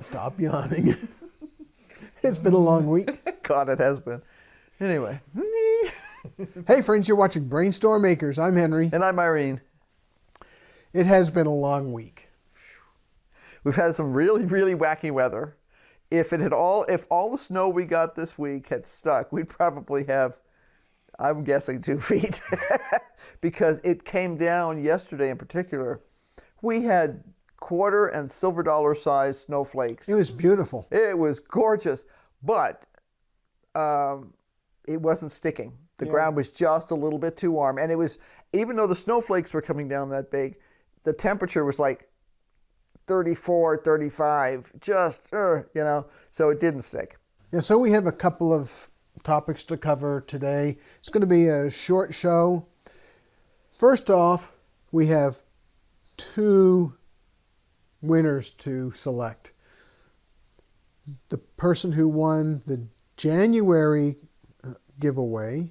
Stop yawning. It's been a long week. God, it has been. Anyway. Hey friends, you're watching BrainStormAcres. I'm Henry. And I'm Irene. It has been a long week. We've had some really, really wacky weather. If all the snow we got this week had stuck, we'd probably have, I'm guessing, 2 feet. Because it came down yesterday in particular. We had quarter and silver dollar size snowflakes. It was beautiful. It was gorgeous, but it wasn't sticking. The ground was just a little bit too warm. And it was, even though the snowflakes were coming down that big, the temperature was like 34, 35, just, so it didn't stick. Yeah, so we have a couple of topics to cover today. It's going to be a short show. First off, we have 2 winners to select. The person who won the January giveaway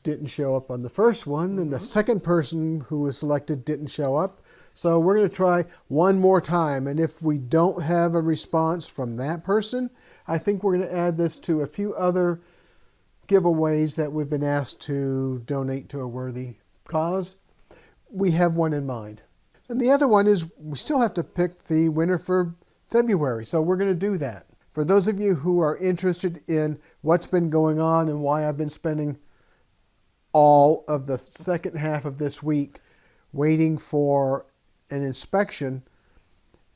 didn't show up on the first one, and the second person who was selected didn't show up. So we're going to try one more time, and if we don't have a response from that person, I think we're going to add this to a few other giveaways that we've been asked to donate to a worthy cause. We have one in mind. And the other one is we still have to pick the winner for February, so we're going to do that. For those of you who are interested in what's been going on and why I've been spending all of the second half of this week waiting for an inspection,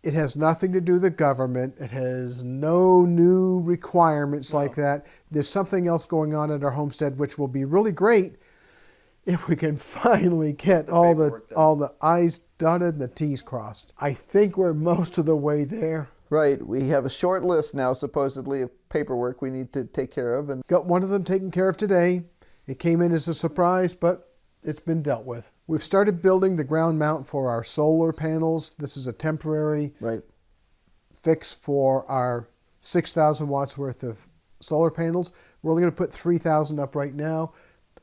it has nothing to do with the government. It has no new requirements like that. There's something else going on at our homestead which will be really great if we can finally get all the I's dotted and the T's crossed. I think we're most of the way there. Right. We have a short list now, supposedly, of paperwork we need to take care of. And got one of them taken care of today. It came in as a surprise, but it's been dealt with. We've started building the ground mount for our solar panels. This is a temporary fix for our 6,000 watts worth of solar panels. We're only going to put 3,000 up right now.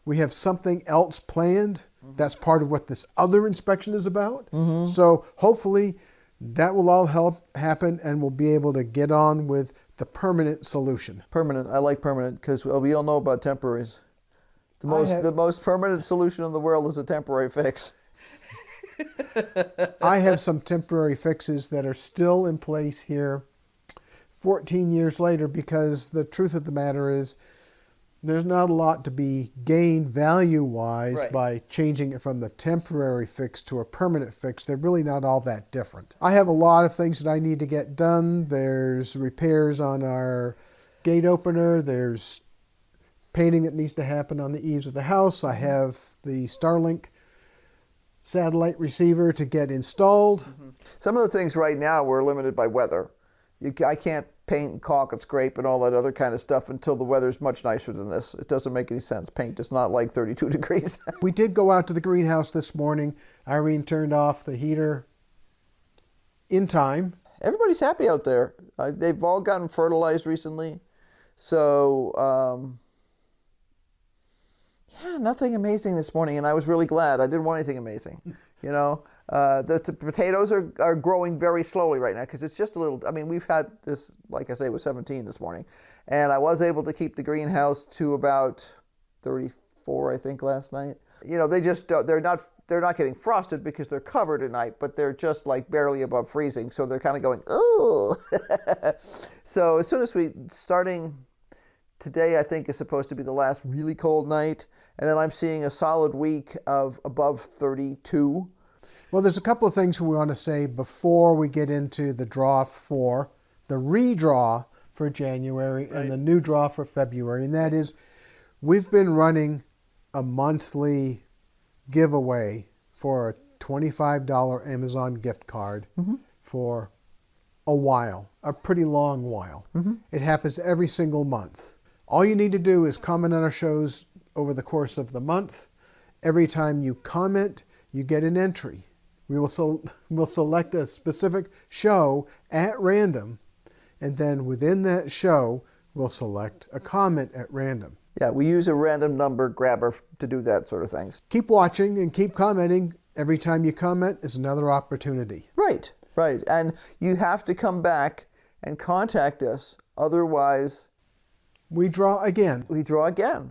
We have something else planned. That's part of what this other inspection is about. So hopefully that will all happen, and we'll be able to get on with the permanent solution. Permanent. I like permanent because we all know about temporaries. The most permanent solution in the world is a temporary fix. I have some temporary fixes that are still in place here 14 years later, because the truth of the matter is there's not a lot to be gained value-wise by changing it from the temporary fix to a permanent fix. They're really not all that different. I have a lot of things that I need to get done. There's repairs on our gate opener. There's painting that needs to happen on the eaves of the house. I have the Starlink satellite receiver to get installed. Some of the things right now we're limited by weather. I can't paint and caulk and scrape and all that other kind of stuff until the weather's much nicer than this. It doesn't make any sense. Paint is not like 32 degrees. We did go out to the greenhouse this morning. Irene turned off the heater in time. Everybody's happy out there. They've all gotten fertilized recently. So, yeah, nothing amazing this morning, and I was really glad. I didn't want anything amazing, The potatoes are growing very slowly right now because it's just a little, we've had this, like I say, it was 17 this morning, and I was able to keep the greenhouse to about 34, I think, last night. They're not getting frosted because they're covered at night, but they're just like barely above freezing, so they're kind of going, ooh. So as soon as starting today, I think, is supposed to be the last really cold night. And then I'm seeing a solid week of above 32. Well, there's a couple of things we want to say before we get into the redraw for January and the new draw for February. And that is, we've been running a monthly giveaway for a $25 Amazon gift card for a while, a pretty long while. It happens every single month. All you need to do is comment on our shows over the course of the month. Every time you comment, you get an entry. We'll select a specific show at random, and then within that show, we'll select a comment at random. Yeah, we use a random number grabber to do that sort of things. Keep watching and keep commenting. Every time you comment is another opportunity. Right. Right. And you have to come back and contact us. Otherwise, we draw again. We draw again.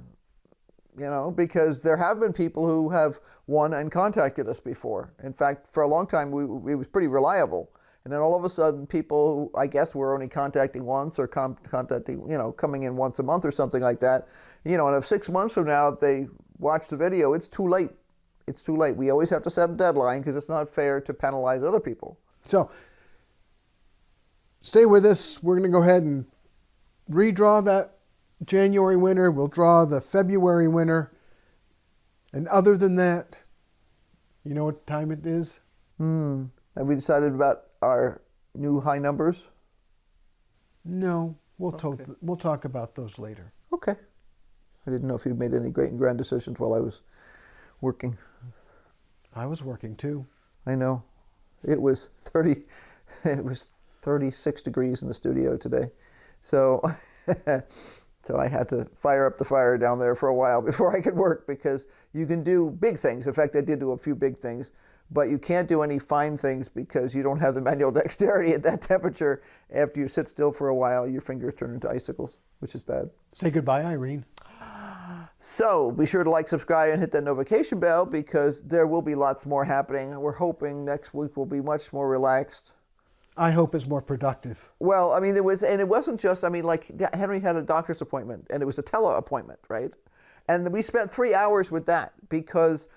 You know, because there have been people who have won and contacted us before. In fact, for a long time, it was pretty reliable. And then all of a sudden, people who I guess were only contacting once or contacting, you know, coming in once a month or something like that. You know, and if 6 months from now, if they watch the video, it's too late. It's too late. We always have to set a deadline because it's not fair to penalize other people. So stay with us. We're going to go ahead and redraw that January winner. We'll draw the February winner. And other than that, you know what time it is? Have we decided about our new high numbers? No, we'll talk about those later. Okay. I didn't know if you made any great and grand decisions while I was working. I was working too. I know. It was 36 degrees in the studio today. So so I had to fire up the fire down there for a while before I could work, because you can do big things. In fact, I did do a few big things, but you can't do any fine things because you don't have the manual dexterity at that temperature. After you sit still for a while, your fingers turn into icicles, which is bad. Say goodbye, Irene. So be sure to like, subscribe, and hit that notification bell, because there will be lots more happening. We're hoping next week will be much more relaxed. I hope it's more productive. Well, I mean, it wasn't just, I mean, like Henry had a doctor's appointment, and it was a tele-appointment, right? And we spent 3 hours with that because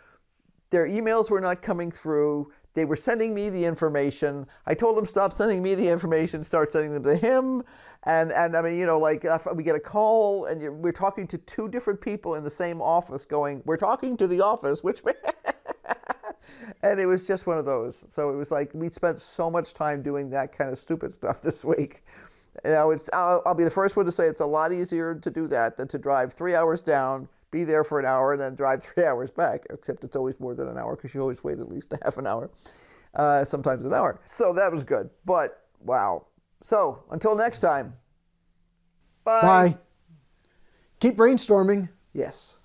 their emails were not coming through. They were sending me the information. I told them, stop sending me the information, start sending them to him. And I mean, you know, like we get a call and we're talking to two different people in the same office going, we're talking to the office, which, and it was just one of those. So it was like, we spent so much time doing that kind of stupid stuff this week. You know, I'll be the first one to say it's a lot easier to do that than to drive 3 hours down, be there for an hour, and then drive 3 hours back, except it's always more than an hour because you always wait at least a half an hour, sometimes an hour. So that was good, but wow. So until next time, bye. Bye. Keep brainstorming. Yes.